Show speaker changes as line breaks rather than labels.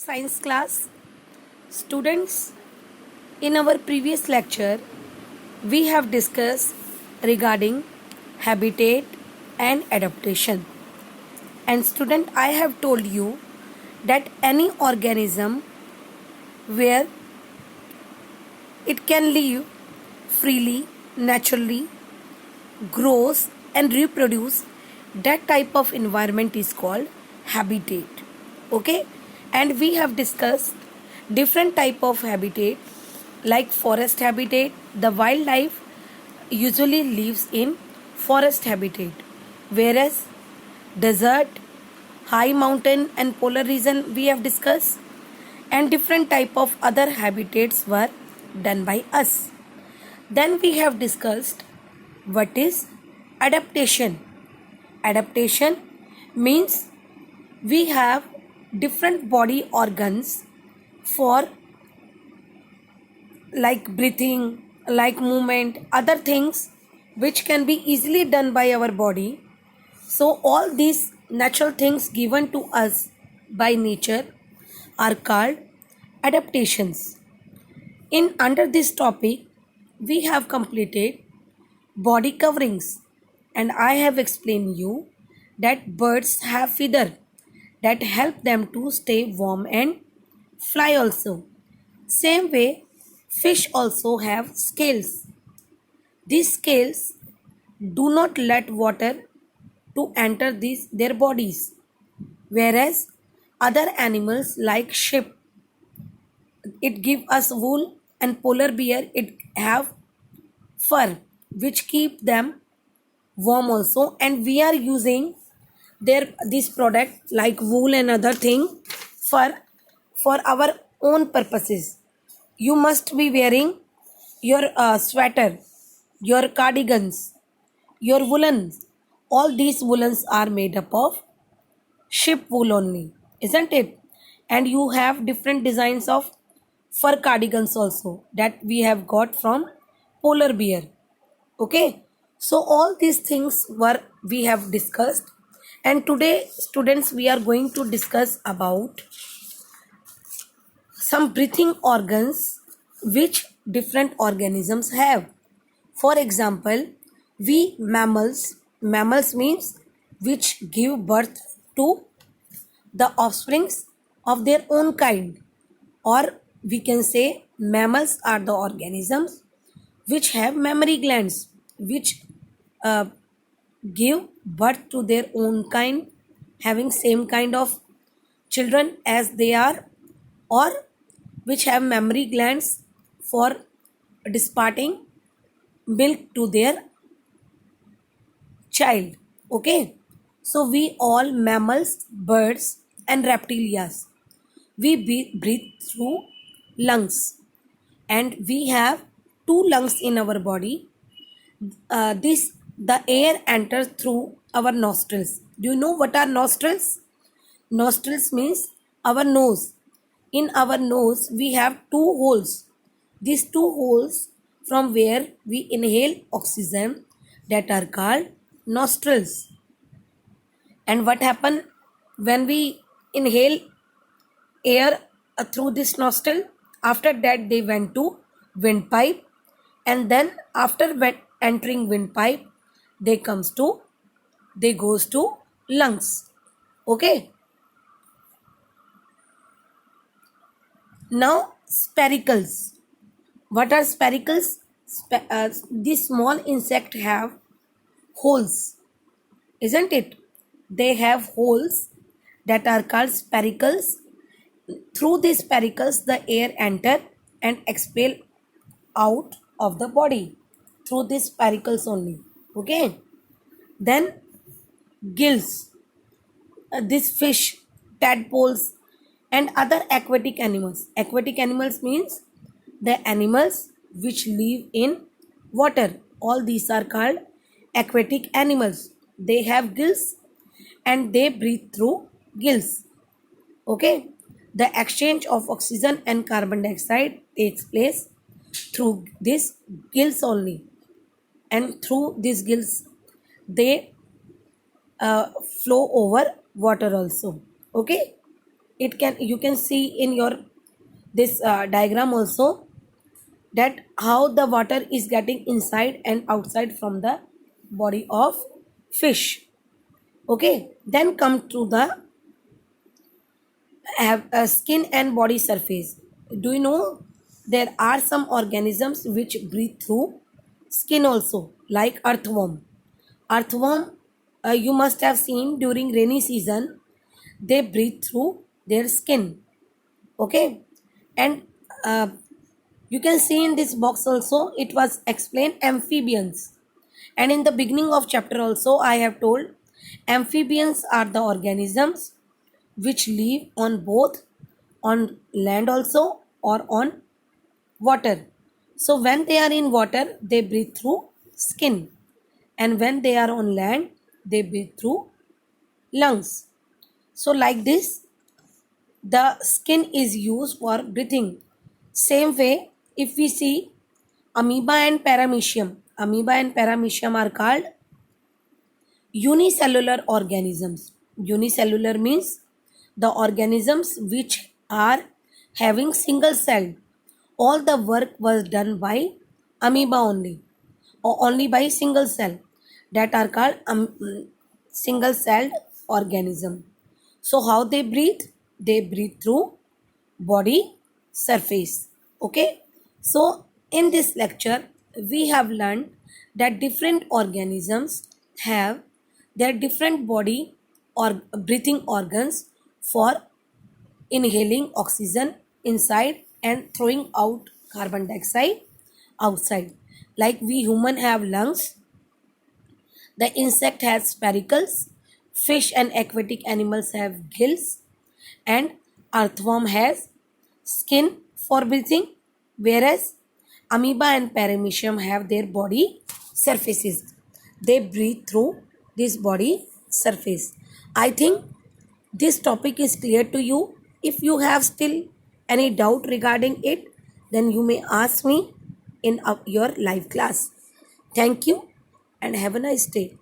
Science class. Students, in our previous lecture, we have discussed regarding habitat and adaptation. And student, I have told you that any organism where it can live freely, naturally, grows and reproduce, that type of environment is called habitat. Okay, and we have discussed different type of habitat, like forest habitat. The wildlife usually lives in forest habitat, whereas desert, high mountain and polar region we have discussed, and different type of other habitats were done by us. Then we have discussed what is adaptation. Adaptation means we have different body organs for like breathing, like movement, other things which can be easily done by our body. So all these natural things given to us by nature are called adaptations. In under this topic, we have completed body coverings, and I have explained you that birds have feather that help them to stay warm and fly also. Same way, fish also have scales. These scales do not let water to enter their bodies, whereas other animals like sheep, it give us wool, and polar bear, it have fur which keep them warm also. And we are using their this product like wool and other thing for our own purposes. You must be wearing your sweater, your cardigans, your woolens. All these woolens are made up of sheep wool only, isn't it? And you have different designs of fur cardigans also that we have got from polar bear. Okay, so all these things were we have discussed, and today students we are going to discuss about some breathing organs which different organisms have. For example, we mammals means which give birth to the offsprings of their own kind, or we can say mammals are the organisms which have mammary glands which uh, give birth to their own kind, having same kind of children as they are, or which have mammary glands for disparting milk to their child. Okay, so we all mammals, birds and reptilias, we breathe through lungs, and we have two lungs in our body. This the air enters through our nostrils. Do you know what are nostrils? Nostrils means our nose. In our nose we have two holes. These two holes from where we inhale oxygen, that are called nostrils. And what happen when we inhale air through this nostril? After that they went to windpipe, and then after entering windpipe they goes to lungs. Okay, now spiracles. What are spiracles? These small insect have holes, isn't it? They have holes that are called spiracles. Through these spiracles the air enter and expel out of the body through these spiracles only. Okay, then gills. This fish, tadpoles and other aquatic animals. Aquatic animals means the animals which live in water. All these are called aquatic animals. They have gills and they breathe through gills. Okay, the exchange of oxygen and carbon dioxide takes place through these gills only, and through these gills they flow over water also. Okay, it can, you can see in your this diagram also, that how the water is getting inside and outside from the body of fish. Okay, then come to the have a skin and body surface. Do you know there are some organisms which breathe through skin also, like earthworm. Earthworm, you must have seen during rainy season, they breathe through their skin. Okay, and uh, you can see in this box also it was explained amphibians. And in the beginning of chapter also I have told amphibians are the organisms which live on both on land also or on water. So when they are in water, they breathe through skin, and when they are on land, they breathe through lungs. So like this, the skin is used for breathing. Same way, if we see amoeba and paramecium are called unicellular organisms. Unicellular means the organisms which are having single cell. All the work was done by amoeba only, or only by single cell, that are called single celled organism. So how they breathe? They breathe through body surface. Okay, so in this lecture we have learned that different organisms have their different body or breathing organs for inhaling oxygen inside and throwing out carbon dioxide outside. Like we human have lungs, the insect has spiracles, fish and aquatic animals have gills, and earthworm has skin for breathing, whereas amoeba and paramecium have their body surfaces. They breathe through this body surface. I think this topic is clear to you. If you have still any doubt regarding it, then you may ask me in your live class. Thank you and have a nice day.